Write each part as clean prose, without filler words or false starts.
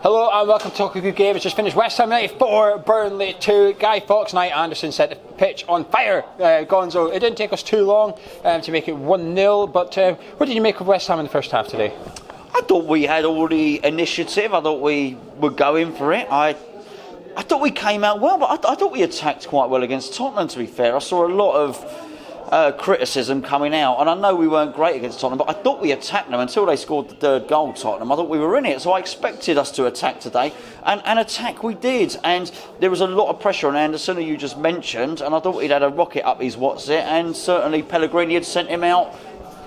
Hello and welcome to Talk a Good Game. It's just finished. West Ham United 4, Burnley 2. Guy Fawkes and Anderson set the pitch on fire. Gonzo, it didn't take us too long to make it 1-0, but what did you make of West Ham in the first half today? I thought we had all the initiative. I thought we were going for it. I thought we came out well, but I thought we attacked quite well against Tottenham, to be fair. I saw a lot of criticism coming out, and I know we weren't great against Tottenham, but I thought we attacked them until they scored the third goal, Tottenham. I thought we were in it, so I expected us to attack today, and attack we did. And there was a lot of pressure on Anderson, who you just mentioned, and I thought he'd had a rocket up his and certainly Pellegrini had sent him out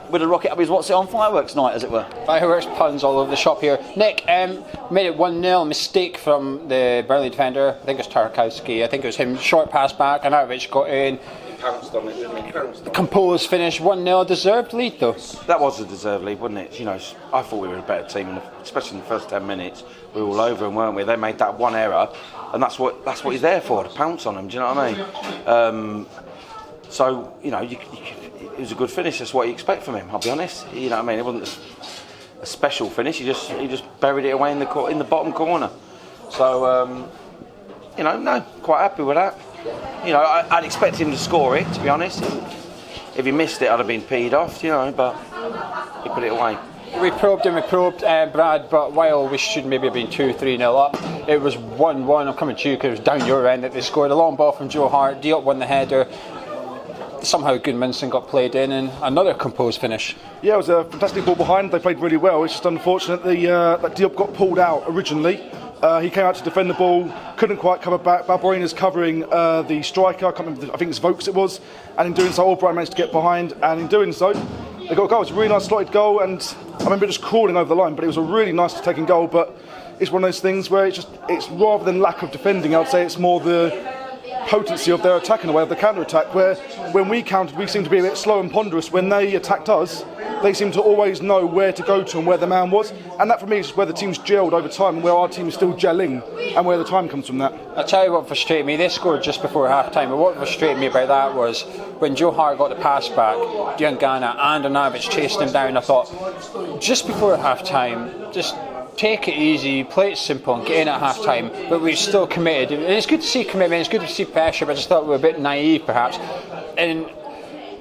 with a rocket up his on fireworks night, as it were. Fireworks puns all over the shop here. Nick, made it 1-0, mistake from the Burnley defender. I think it was Tarkowski. I think it was him. Short pass back, and Arnautovic got in. Pounced on it, didn't he? Composed finish, 1-0. Deserved lead though. That was a deserved lead, wasn't it? You know, I thought we were a better team, especially in the first 10 minutes. We were all over them, weren't we? They made that one error, and that's what he's there for, to pounce on them. Do you know what I mean? So you know, it was a good finish. That's what you expect from him. I'll be honest. You know what I mean? It wasn't a special finish. He just buried it away in the bottom corner. So you know, no, quite happy with that. You know, I'd expect him to score it, to be honest. If he missed it, I'd have been peed off, you know, but he put it away. We probed, Brad, but while we should maybe have been 2-3-0 up, it was 1-1. I'm coming to you because it was down your end that they scored. A long ball from Joe Hart, Diop won the header. Somehow Goodmanson got played in, and another composed finish. Yeah, it was a fantastic ball behind. They played really well. It's just unfortunate that Diop got pulled out originally. He came out to defend the ball, couldn't quite cover back. Balbuena's covering the striker, I can't remember, I think it's Vokes it was, and in doing so Albright managed to get behind, and in doing so they got a goal. It's a really nice slotted goal, and I remember just crawling over the line, but it was a really nice taking goal. But it's one of those things where it's rather than lack of defending, I would say it's more the potency of their attack in a way, of the counter-attack, where when we countered we seemed to be a bit slow and ponderous. When they attacked us, they seemed to always know where to go to and where the man was, and that for me is where the team's gelled over time and where our team is still gelling, and where the time comes from that. I'll tell you what frustrated me. They scored just before half time, but what frustrated me about that was when Joe Hart got the pass back, Diangana and Arnautovic chased him down. I thought, just before half time, just take it easy, play it simple and get in at half time, but we're still committed. And it's good to see commitment, it's good to see pressure, but I just thought we were a bit naive perhaps. And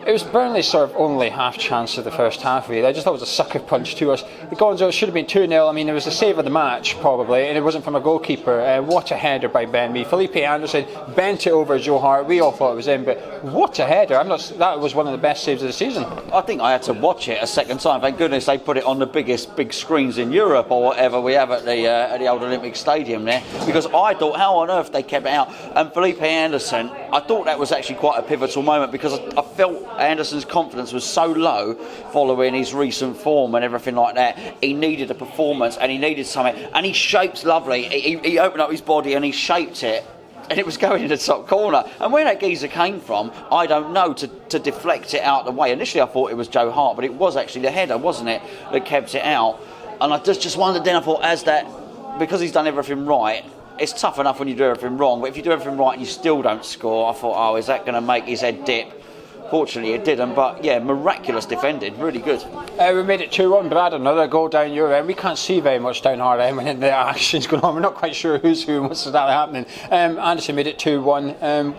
it was Burnley's sort of only half chance of the first half, really. I just thought it was a sucker punch to us. The Gonzo should have been 2-0. I mean, it was the save of the match, probably, and it wasn't from a goalkeeper. What a header by Ben Mee. Felipe Anderson bent it over Joe Hart. We all thought it was in, but what a header. That was one of the best saves of the season. I think I had to watch it a second time. Thank goodness they put it on the big screens in Europe or whatever we have at the old Olympic Stadium there, because I thought, how on earth they kept it out. And Felipe Anderson, I thought that was actually quite a pivotal moment, because I felt Anderson's confidence was so low following his recent form and everything like that. He needed a performance and he needed something, and he shaped lovely. He opened up his body and he shaped it, and it was going in the top corner. And where that geezer came from, I don't know, to deflect it out the way. Initially I thought it was Joe Hart, but it was actually the header, wasn't it, that kept it out. And I just wondered then, I thought, because he's done everything right, it's tough enough when you do everything wrong, but if you do everything right and you still don't score, I thought, oh, is that going to make his head dip? Fortunately it didn't, but yeah, miraculous defending, really good. We made it 2-1, Brad, another goal down your end. We can't see very much down our end when the action's going on. We're not quite sure who's who and what's exactly happening. Anderson made it 2-1.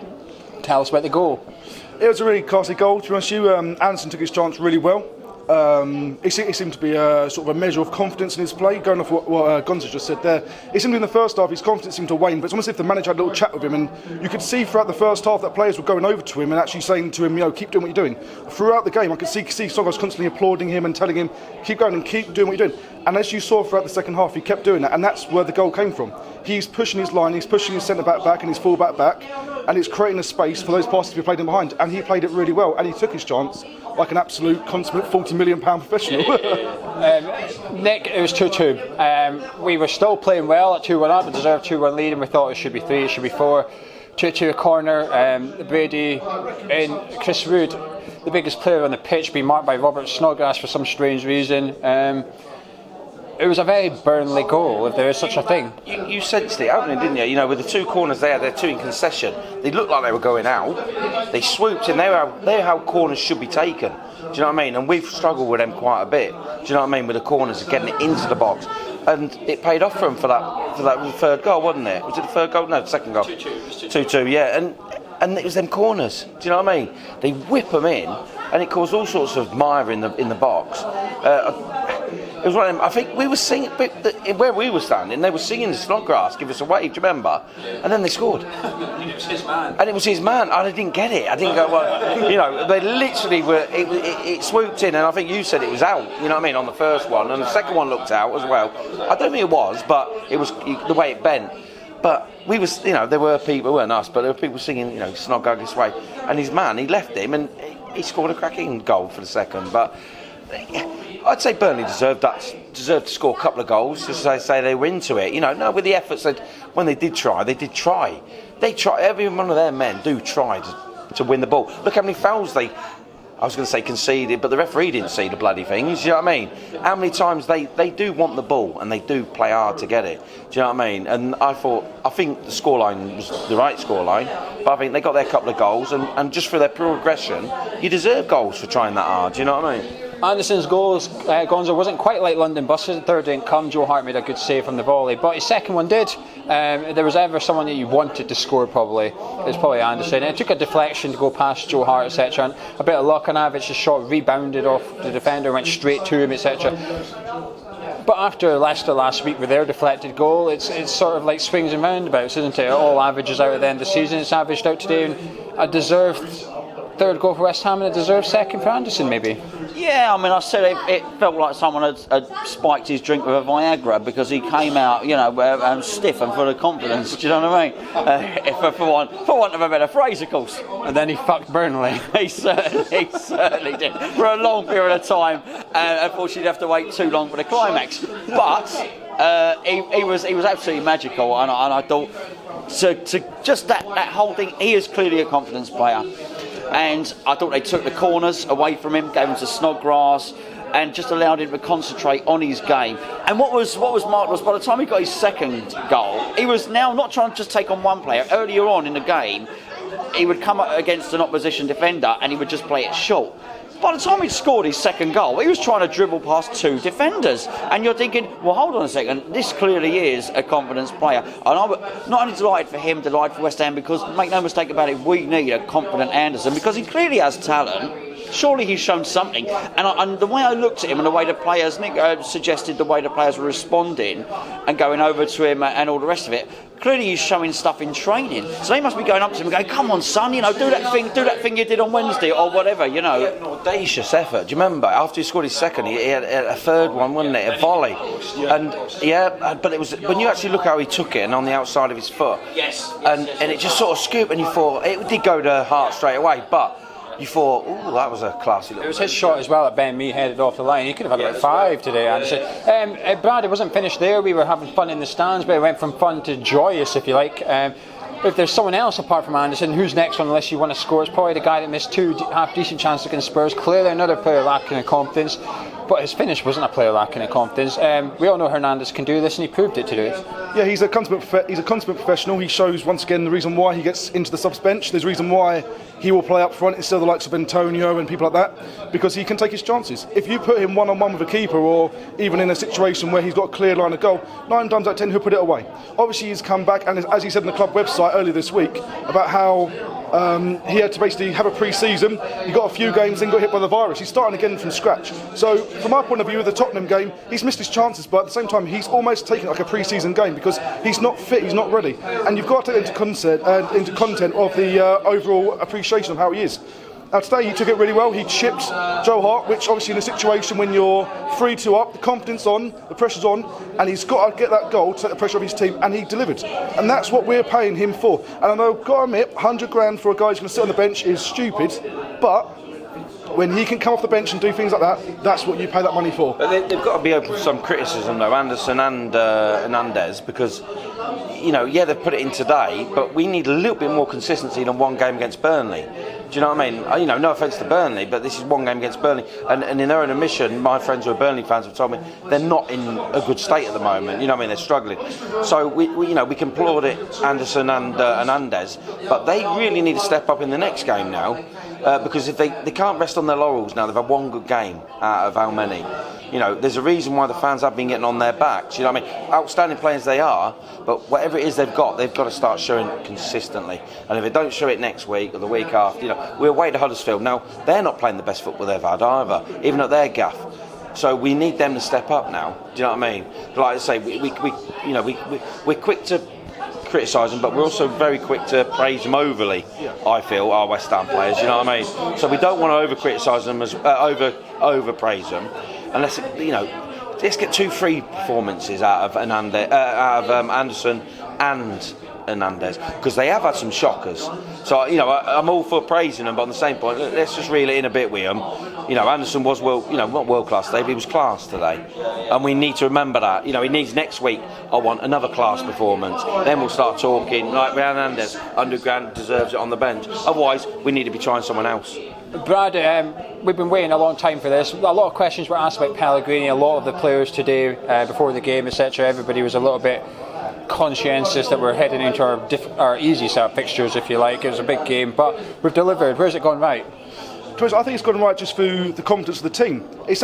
Tell us about the goal. It was a really classy goal, to be honest with you. Anderson took his chance really well. It seemed to be a sort of a measure of confidence in his play, going off what Gonzo just said there. It seemed in the first half his confidence seemed to wane, but it's almost as if the manager had a little chat with him, and you could see throughout the first half that players were going over to him and actually saying to him, you know, keep doing what you're doing. Throughout the game I could see Sogos constantly applauding him and telling him, keep going and keep doing what you're doing. And as you saw throughout the second half, he kept doing that, and that's where the goal came from. He's pushing his line, he's pushing his centre-back back and his full-back back, and it's creating a space for those passes to be played in behind, and he played it really well, and he took his chance like an absolute consummate £40 million professional. Nick, it was 2-2. We were still playing well at 2-1 up, we deserved 2-1 lead, and we thought it should be 3, it should be 4. 2-2 a corner, Brady and Chris Wood, the biggest player on the pitch, being marked by Robert Snodgrass for some strange reason. It was a very Burnley goal, if there is such a thing. You sensed it opening, didn't you? You know, with the two corners there, they're two in concession. They looked like they were going out. They swooped in. They're how corners should be taken. Do you know what I mean? And we've struggled with them quite a bit. Do you know what I mean? With the corners, getting it into the box. and it paid off for him for that third goal, wasn't it? Was it the third goal? No, the second goal. 2-2, yeah, and it was them corners. Do you know what I mean? They whip them in, and it caused all sorts of mire in the box. It was one of them. I think we were singing where we were standing. They were singing the Snodgrass, "Give us a wave." Do you remember? And then they scored. And it was his man. And it was his man. I didn't get it. I didn't go. Well, they literally were. It swooped in, and I think you said it was out. You know what I mean? On the first one, and the second one looked out as well. I don't think it was, but it was the way it bent. But we was, there were people, weren't us, but there were people singing, Snodgrass this way. And his man, he left him, and he scored a cracking goal for the second. But I'd say Burnley deserved to score a couple of goals, just as I say they were into it. No, with the efforts when they did try. They try. Every one of their men do try to win the ball. Look how many fouls I was going to say conceded, but the referee didn't see the bloody things. Do you know what I mean? How many times they do want the ball and they do play hard to get it. Do you know what I mean? And I think the scoreline was the right scoreline, but I think they got their couple of goals, and just for their progression, you deserve goals for trying that hard. Do you know what I mean? Anderson's goals, Gonzo, wasn't quite like London buses. The third didn't come. Joe Hart made a good save from the volley, but his second one did. There was ever someone that you wanted to score, probably. It was probably Anderson. It took a deflection to go past Joe Hart, etc. And a bit of luck. Arnautavic's shot rebounded off the defender, went straight to him, etc. But after Leicester last week with their deflected goal, it's sort of like swings and roundabouts, isn't it? It all averages out at the end of the season. It's averaged out today, and a deserved third goal for West Ham and a deserved second for Anderson, maybe. Yeah, I mean, I said it felt like someone had spiked his drink with a Viagra, because he came out, stiff and full of confidence. Do you know what I mean? For want of a better phrase, of course. And then he fucked Burnley. He certainly did for a long period of time, and unfortunately, he'd have to wait too long for the climax. But he was absolutely magical, and I thought to just that whole thing. He is clearly a confidence player. And I thought they took the corners away from him, gave him to Snodgrass, and just allowed him to concentrate on his game. And what was marvellous, by the time he got his second goal, he was now not trying to just take on one player. Earlier on in the game, he would come up against an opposition defender and he would just play it short. By the time he'd scored his second goal, he was trying to dribble past two defenders. And you're thinking, well, hold on a second, this clearly is a confidence player. And I'm not only delighted for him, delighted for West Ham, because, make no mistake about it, we need a confident Anderson, because he clearly has talent. Surely he's shown something. And the way I looked at him and the way the players, Nick suggested the way the players were responding and going over to him and all the rest of it, clearly he's showing stuff in training. So they must be going up to him and going, come on, son, do that thing you did on Wednesday or whatever, He had an audacious effort. Do you remember? After he scored his second, he had a third one, wasn't it? A volley. And but it was when you actually look how he took it and on the outside of his foot. Yes. And it just sort of scooped, and you thought it did go to Hart straight away, but you thought, oh, that was a classy little. It was his shot as well that Ben Mee headed off the line. He could have had about 5 today, Anderson. Brad, it wasn't finished there. We were having fun in the stands, but it went from fun to joyous, if you like. If there's someone else apart from Anderson, who's next on the list you want to score? It's probably the guy that missed 2 half-decent chances against Spurs. Clearly another player lacking in confidence, but his finish wasn't a player lacking in confidence. We all know Hernandez can do this, and he proved it today. Yeah, he's a consummate professional. He shows once again the reason why he gets into the subs bench. There's a reason why he will play up front instead of the likes of Antonio and people like that, because he can take his chances. If you put him one-on-one with a keeper, or even in a situation where he's got a clear line of goal, 9 times out of 10 he'll put it away. Obviously he's come back, and as he said on the club website earlier this week about how he had to basically have a pre-season. He got a few games, then got hit by the virus. He's starting again from scratch. So from my point of view, with the Tottenham game, he's missed his chances, but at the same time he's almost taken like a pre-season game, because he's not fit, he's not ready, and you've got to take into content of the overall appreciation of how he is. Now today he took it really well. He chipped Joe Hart, which obviously in a situation when you're 3-2 up, the confidence on, the pressure's on, and he's got to get that goal to take the pressure off his team, and he delivered. And that's what we're paying him for. And I know, got to admit, 100 grand for a guy who's going to sit on the bench is stupid, but when he can come off the bench and do things like that, that's what you pay that money for. But they've got to be open to some criticism though, Anderson and Hernandez, because they've put it in today, but we need a little bit more consistency than one game against Burnley. Do you know what I mean? No offence to Burnley, but this is one game against Burnley, and in their own admission, my friends who are Burnley fans have told me they're not in a good state at the moment. They're struggling. So we can applaud it, Anderson and Hernandez, but they really need to step up in the next game now, because if they can't rest on their laurels now, they've had one good game out of how many. You know, there's a reason why the fans have been getting on their backs. You know what I mean? Outstanding players they are, but whatever it is they've got to start showing it consistently. And if they don't show it next week or the week after, you know, we're away to Huddersfield. Now, they're not playing the best football they've had either, even at their gaff. So we need them to step up now. Do you know what I mean? Like I say, we're quick to criticise them, but we're also very quick to praise them overly. I feel our West Ham players. You know what I mean? So we don't want to over criticise them as over praise them, unless let's get 2 free performances out of Anderson and Hernandez, because they have had some shockers. So I'm all for praising them, but on the same point, let's just reel it in a bit with them. Anderson was not world class today, but he was class today, and we need to remember that. He needs next week. I want another class performance. Then we'll start talking like Hernandez. Underground deserves it on the bench. Otherwise, we need to be trying someone else. Brad, we've been waiting a long time for this. A lot of questions were asked about Pellegrini. A lot of the players today, before the game, etc. Everybody was a little bit conscientious that we're heading into our easy set of fixtures, if you like. It was a big game, but we've delivered. Where's it gone right? I think it's gone right just through the confidence of the team. It's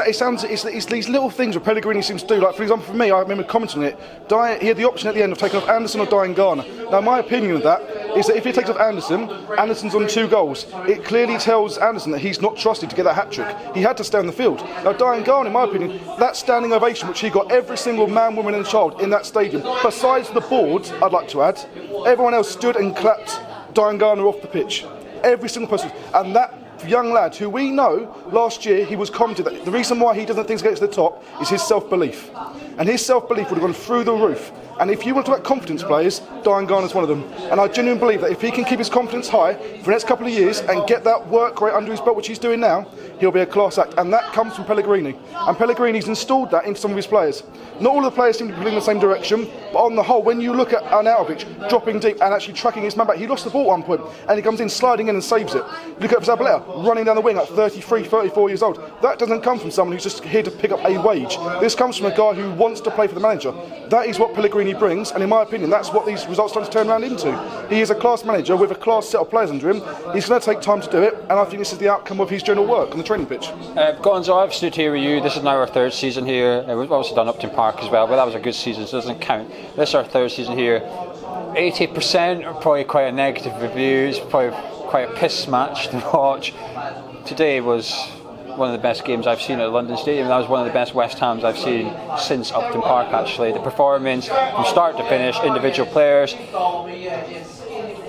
these little things that Pellegrini seems to do. Like, for example, for me, I remember commenting on it. He had the option at the end of taking off Anderson or Diangana. Now, my opinion of that is that if he takes off Anderson, Anderson's on 2 goals. It clearly tells Anderson that he's not trusted to get that hat-trick. He had to stay on the field. Now, Diangana, in my opinion, that standing ovation which he got every single man, woman and child in that stadium, besides the board, I'd like to add, everyone else stood and clapped Diangana off the pitch. Every single person. And that young lad, who we know last year he was commented that the reason why he doesn't think he's going to get to the top is his self-belief, and his self-belief would have gone through the roof. And if you want to talk about confidence players, Diangana's one of them. And I genuinely believe that if he can keep his confidence high for the next couple of years and get that work rate under his belt, which he's doing now, he'll be a class act. And that comes from Pellegrini. And Pellegrini's installed that into some of his players. Not all of the players seem to be pulling in the same direction, but on the whole, when you look at Arnautovic dropping deep and actually tracking his man back, he lost the ball at one point and he comes in sliding in and saves it. Look at Zabaleta running down the wing at 33, 34 years old. That doesn't come from someone who's just here to pick up a wage. This comes from a guy who wants to play for the manager. That is what Pellegrini brings, and in my opinion, that's what these results start to turn around into. He is a class manager with a class set of players under him. He's going to take time to do it, and I think this is the outcome of his general work on the training pitch. Gonzo, I've stood here with you. This is now our 3rd season here. We've also done Upton Park as well, but that was a good season, so it doesn't count. This is our 3rd season here. 80% are probably quite a negative review. It's probably quite a piss match to watch. Today was one of the best games I've seen at the London Stadium. That was one of the best West Hams I've seen since Upton Park, actually. The performance from start to finish, individual players.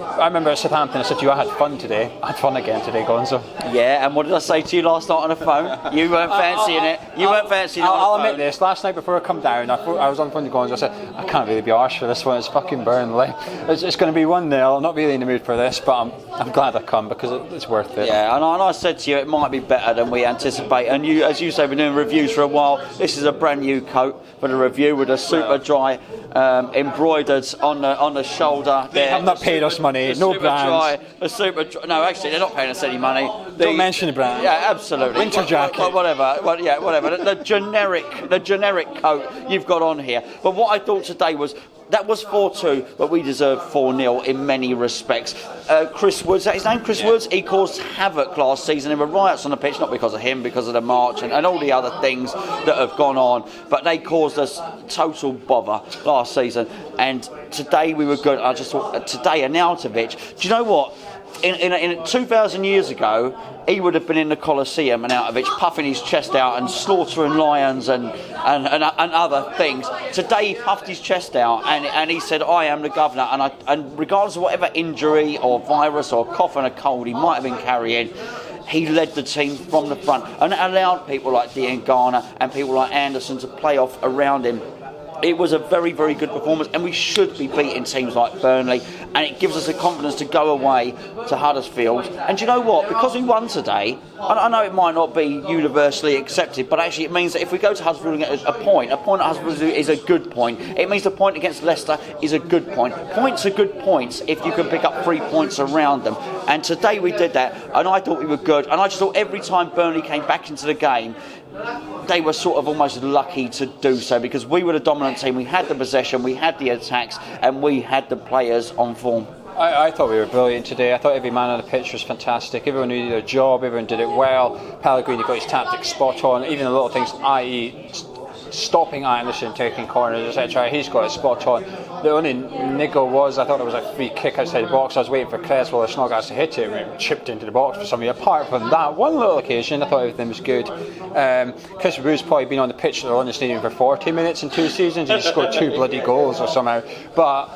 I remember at Southampton, I said to you, I had fun today. I had fun again today, Gonzo. Yeah, and what did I say to you last night on the phone? You weren't fancying it. You weren't fancying it on the phone. I'll admit this. Last night before I come down, I was on the phone to Gonzo. I said, I can't really be arsed for this one. It's fucking Burnley. It's going to be 1-0. I'm not really in the mood for this, but I'm glad I come because it's worth it. Yeah, and I said to you, it might be better than we anticipate. And you, as you say, we've been doing reviews for a while. This is a brand new coat for the review with a super dry embroidered on the shoulder. They have not paid us money. No brands. No, actually, they're not paying us any money. Don't mention the brand. Yeah, absolutely. Winter jacket. Whatever. Whatever. The generic coat you've got on here. But what I thought today was, that was 4-2, but we deserved 4-0 in many respects. Chris Woods, is that his name? Chris Woods? He caused havoc last season. There were riots on the pitch, not because of him, because of the march and all the other things that have gone on. But they caused us total bother last season. And today we were good. I just thought, today, Arnautovic, do you know what? In 2,000 years ago, he would have been in the Colosseum, and Arnautovic puffing his chest out and slaughtering lions and other things. Today he puffed his chest out and he said, I am the governor, and regardless of whatever injury or virus or cough and a cold he might have been carrying, he led the team from the front and allowed people like Diangana and people like Anderson to play off around him. It was a very, very good performance, and we should be beating teams like Burnley, and it gives us the confidence to go away to Huddersfield. And do you know what? Because we won today, I know it might not be universally accepted, but actually it means that if we go to Huddersfield and get a point at Huddersfield is a good point. It means the point against Leicester is a good point. Points are good points if you can pick up 3 points around them. And today we did that, and I thought we were good. And I just thought every time Burnley came back into the game, they were sort of almost lucky to do so, because we were the dominant team. We had the possession, we had the attacks, and we had the players on form. I thought we were brilliant today. I thought every man on the pitch was fantastic. Everyone knew their job, everyone did it well. Pellegrini got his tactics spot on, even the little things, i.e. stopping Anderson, taking corners, etc. He's got it spot on. The only niggle was, I thought it was a free kick outside the box. I was waiting for Creswell or Snodgrass to hit it, and it chipped into the box for some reason. Apart from that one little occasion, I thought everything was good. Chris Rue's probably been on the pitch at the London Stadium for 40 minutes in 2 seasons. He's scored 2 bloody goals or somehow. But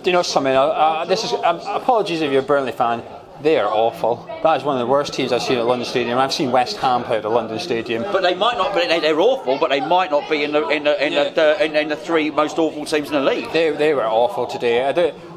you know something? Apologies if you're a Burnley fan. They are awful. That is one of the worst teams I've seen at London Stadium. I've seen West Ham play at the London Stadium. But they might not be. They're awful, but they might not be in the 3 most awful teams in the league. They were awful today.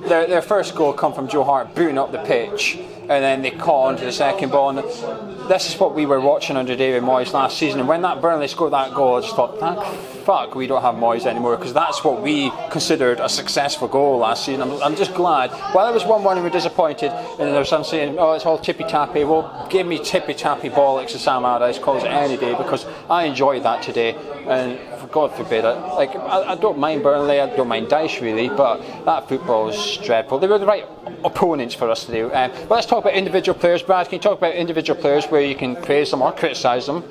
Their first goal come from Joe Hart booting up the pitch, and then they caught onto the second ball. And this is what we were watching under David Moyes last season. And when that Burnley scored that goal, I just thought, thank fuck we don't have Moyes anymore, because that's what we considered a successful goal last season. I'm just glad. While it was 1-1 and we're disappointed, and there's some saying, oh, it's all tippy-tappy. Well, give me tippy-tappy bollocks, as Sam Allardyce calls it, any day, because I enjoyed that today. And for God forbid, I don't mind Burnley, I don't mind Dyche really, but that football was dreadful. They were the right opponents for us to do. But let's talk about individual players. Brad, can you talk about individual players where you can praise them or criticise them?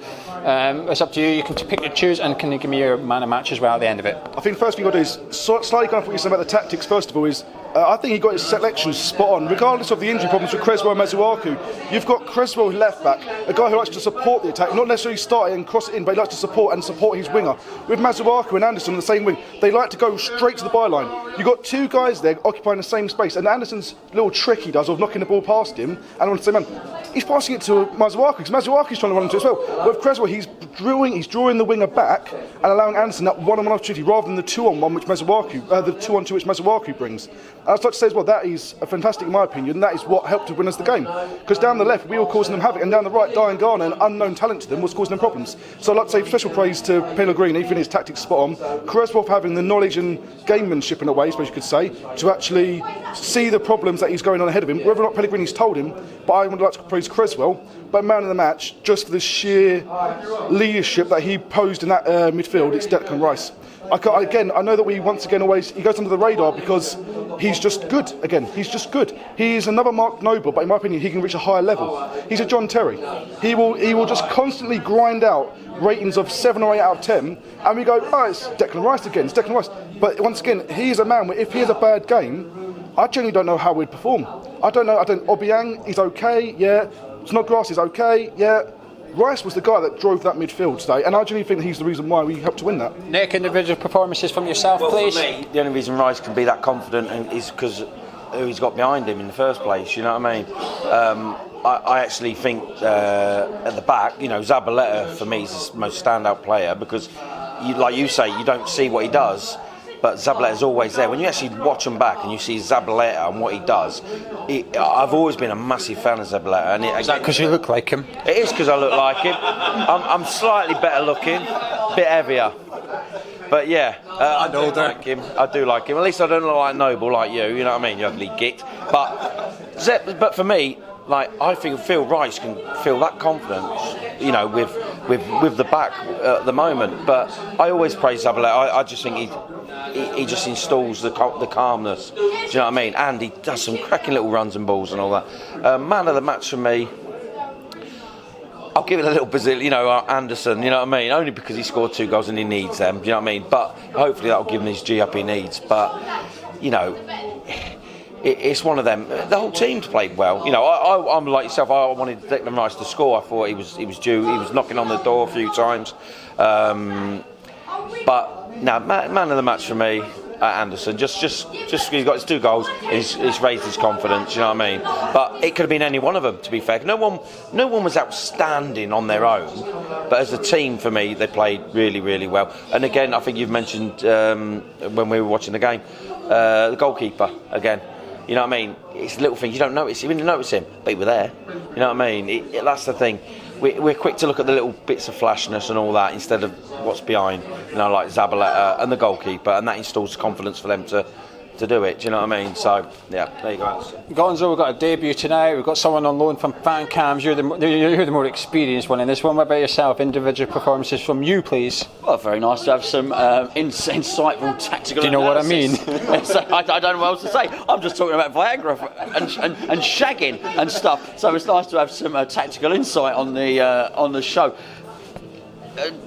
It's up to you. You can pick and choose, and can you give me your man of match as well at the end of it? I think the first thing you've got to do is slightly kind of what you said about the tactics. First of all, is I think he got his selection spot on, regardless of the injury problems with Creswell and Masuaku. You've got Creswell left back, a guy who likes to support the attack, not necessarily start it and cross it in, but he likes to support his winger. With Masuaku and Anderson on the same wing, they like to go straight to the byline. You've got 2 guys there occupying the same space, and Anderson's little trick he does of knocking the ball past him, and on the same man, he's passing it to Masuaku, because Masuaku's trying to run into it as well. With Creswell, he's drawing the winger back and allowing Anderson that one-on-one opportunity rather than the 2-on-1 which Masuaku, the 2-on-2 which Masuaku brings. And I'd like to say as well, that is fantastic in my opinion, and that is what helped to win us the game. Because down the left, we were causing them havoc, and down the right, Diane Garner, an unknown talent to them, was causing them problems. So I'd like to say special praise to Pellegrini for his tactics spot on, Creswell for having the knowledge and gamemanship in a way, I suppose you could say, to actually see the problems that he's going on ahead of him, whether or not Pellegrini's told him, but I would like to praise Creswell, but man of the match, just for the sheer leadership that he posed in that midfield, it's Declan Rice. I know that we once again he goes under the radar because he's just good. Again, he's just good. He's another Mark Noble, but in my opinion, he can reach a higher level. He's a John Terry. He will just constantly grind out ratings of 7 or 8 out of 10, and we go, oh, it's Declan Rice again. It's Declan Rice. But once again, he's a man where if he has a bad game, I genuinely don't know how we'd perform. I don't know. Obiang, he's okay. Yeah. Snodgrass is okay. Yeah. Rice was the guy that drove that midfield today, and I genuinely think he's the reason why we helped to win that. Nick, individual performances from yourself, please. For me, the only reason Rice can be that confident is because who he's got behind him in the first place. You know what I mean? I actually think at the back, you know, Zabaleta for me is the most standout player because, like you say, you don't see what he does. But Zabaleta's always there. When you actually watch him back and you see Zabaleta and what he does, I've always been a massive fan of Zabaleta. Is that because you look like him? It is because I look like him. I'm slightly better looking, a bit heavier. But yeah, I do like him. I do like him. At least I don't look like Noble like you. You know what I mean? You ugly git. But for me, like I think Phil Rice can feel that confidence, you know, with the back at the moment. But I always praise Zabaleta. I just think he just installs the calmness. Do you know what I mean? And he does some cracking little runs and balls and all that. Man of the match for me, I'll give it a little Brazil, you know, Anderson, you know what I mean? Only because he scored 2 goals and he needs them, do you know what I mean? But hopefully that'll give him his G up he needs. But, you know, it's one of them. The whole team's played well. You know, I'm like yourself. I wanted Declan Rice to score. I thought he was due. He was knocking on the door a few times. But no, man of the match for me, Anderson. Just he's got his 2 goals. He's raised his confidence. You know what I mean? But it could have been any one of them. To be fair, no one was outstanding on their own. But as a team, for me, they played really, really well. And again, I think you've mentioned when we were watching the game, the goalkeeper again. You know what I mean? It's a little thing you don't notice. You didn't notice him, but he was there. You know what I mean? That's the thing. We're quick to look at the little bits of flashness and all that instead of what's behind. You know, like Zabaleta and the goalkeeper, and that installs confidence for them to to do it. Do you know what I mean? So yeah, there you go. Gonzo, we've got a debut tonight. We've got someone on loan from fan cams. You're the more experienced one in this one. What about yourself? Individual performances from you, please. Well, very nice to have some insightful tactical. Do you know what I mean? So I don't know what else to say. I'm just talking about Viagra and shagging and stuff. So it's nice to have some tactical insight on the show.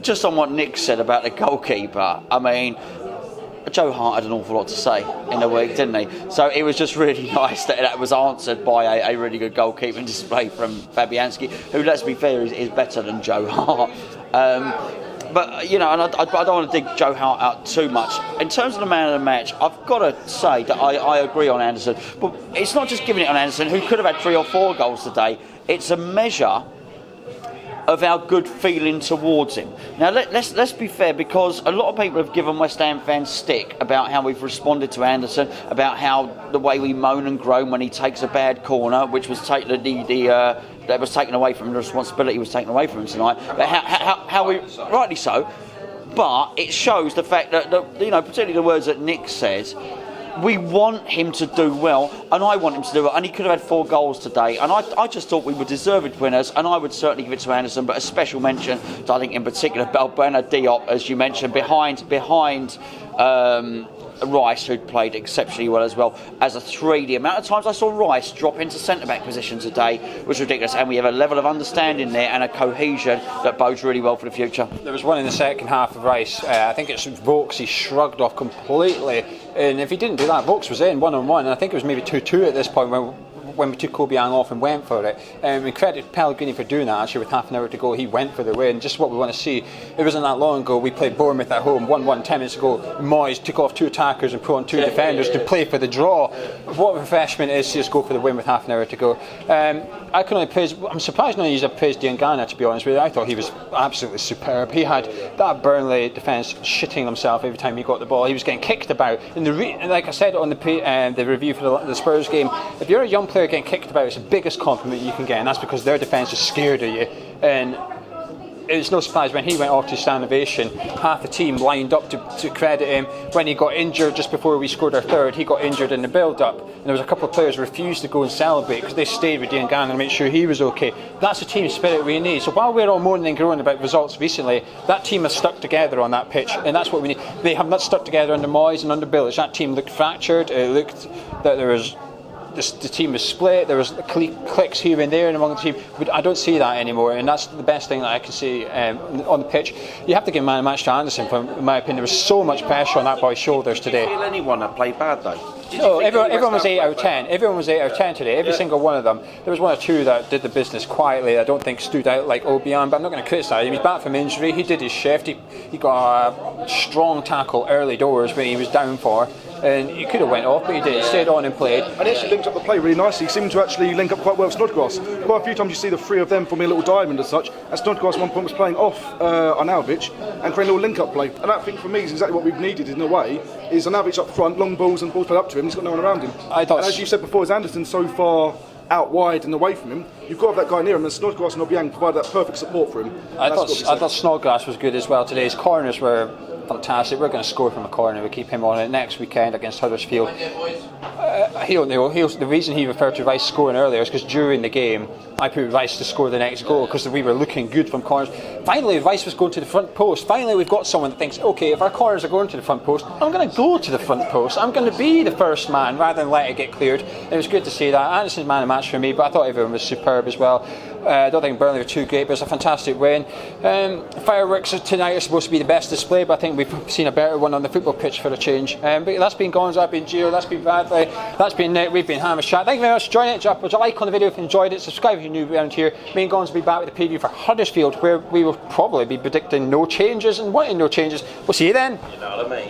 Just on what Nick said about the goalkeeper. I mean, Joe Hart had an awful lot to say in the week, didn't he? So it was just really nice that was answered by a really good goalkeeping display from Fabianski, who, let's be fair, is better than Joe Hart. But, you know, and I don't want to dig Joe Hart out too much. In terms of the man of the match, I've got to say that I agree on Anderson. But it's not just giving it on Anderson, who could have had 3 or 4 goals today. It's a measure of our good feeling towards him. Now let's be fair, because a lot of people have given West Ham fans stick about how we've responded to Anderson, about how the way we moan and groan when he takes a bad corner, which was that was taken away from him, the responsibility was taken away from him tonight. But how we, rightly so, but it shows the fact that you know, particularly the words that Nick says. We want him to do well, and I want him to do well, and he could have had 4 goals today, and I just thought we were deserved winners, and I would certainly give it to Anderson, but a special mention to, I think in particular, Balbena Diop, as you mentioned, behind Rice, who'd played exceptionally well as well as a 3. The amount of times I saw Rice drop into centre-back position today was ridiculous, and we have a level of understanding there and a cohesion that bodes really well for the future. There was one in the second half of Rice. I think it's Vokes, he shrugged off completely, and if he didn't do that, Vokes was in 1-on-1, and I think it was maybe 2-2 at this point when we took Obiang off and went for it. We credit Pellegrini for doing that. Actually, with half an hour to go, he went for the win. Just what we want to see. It wasn't that long ago we played Bournemouth at home 1-1 10 minutes ago. Moyes took off 2 attackers and put on 2 defenders to play for the draw. What a refreshment it is to just go for the win with half an hour to go. I can only praise. I'm surprised none of you have praised Diangana, to be honest with you. I thought he was absolutely superb. He had that Burnley defence shitting himself every time he got the ball. He was getting kicked about. And like I said on the review for the Spurs game, if you're a young player getting kicked about, it's the biggest compliment you can get, and that's because their defence is scared of you. And it's no surprise when he went off to stand ovation, half the team lined up to credit him. When he got injured just before we scored our 3rd, he got injured in the build-up, and there was a couple of players who refused to go and celebrate because they stayed with Diangana and made sure he was okay. That's the team spirit we need. So while we're all moaning and groaning about results recently, that team has stuck together on that pitch, and that's what we need. They have not stuck together under Moyes and under Bilic. That team looked fractured. It looked that there was the team was split. There was clicks here and there among the team, but I don't see that anymore, and that's the best thing that I can see on the pitch. You have to give man a match to Anderson, in my opinion. There was so much pressure on that boy's shoulders today. Did you feel anyone that played bad though? No, everyone was 8 out of 10. Everyone was 8 out of 10 today. Every single one of them. There was 1 or 2 that did the business quietly. I don't think stood out like Obiang, but I'm not going to criticise him. He's back from injury. He did his shift. He got a strong tackle early doors when he was down for. And he could have went off, but he did. He stayed on and played. And he actually linked up the play really nicely. He seemed to actually link up quite well with Snodgrass. Quite a few times you see the 3 of them forming a little diamond as such. And Snodgrass at one point was playing off Arnautovic and creating a little link-up play. And that, I think, for me, is exactly what we've needed in a way. Is Arnautovic up front, long balls and balls played up to him. He's got no one around him. And as you said before, as Anderson so far out wide and away from him, you've got to have that guy near him, and Snodgrass and Obiang provided that perfect support for him. I thought Snodgrass was good as well today. His corners were fantastic. We're going to score from a corner. We keep him on it next weekend against Huddersfield. The reason he referred to Rice scoring earlier is because during the game I put Rice to score the next goal because we were looking good from corners. Finally, Rice was going to the front post. Finally, we've got someone that thinks, okay, if our corners are going to the front post, I'm going to go to the front post. I'm going to be the first man rather than let it get cleared. And it was good to see that. Anderson's man of the match for me, but I thought everyone was superb as well. I don't think Burnley were too great, but it's a fantastic win. Fireworks tonight are supposed to be the best display, but I think we've seen a better one on the football pitch for a change. But that's been Gonzo, that's been Gio, that's been Bradley, that's been Nick, we've been Hammer Chat. Thank you very much for joining it. Put a like on the video if you enjoyed it, subscribe if you're new around here. Me and Gonzo will be back with a preview for Huddersfield, where we will probably be predicting no changes and wanting no changes. We'll see you then. You know what I mean?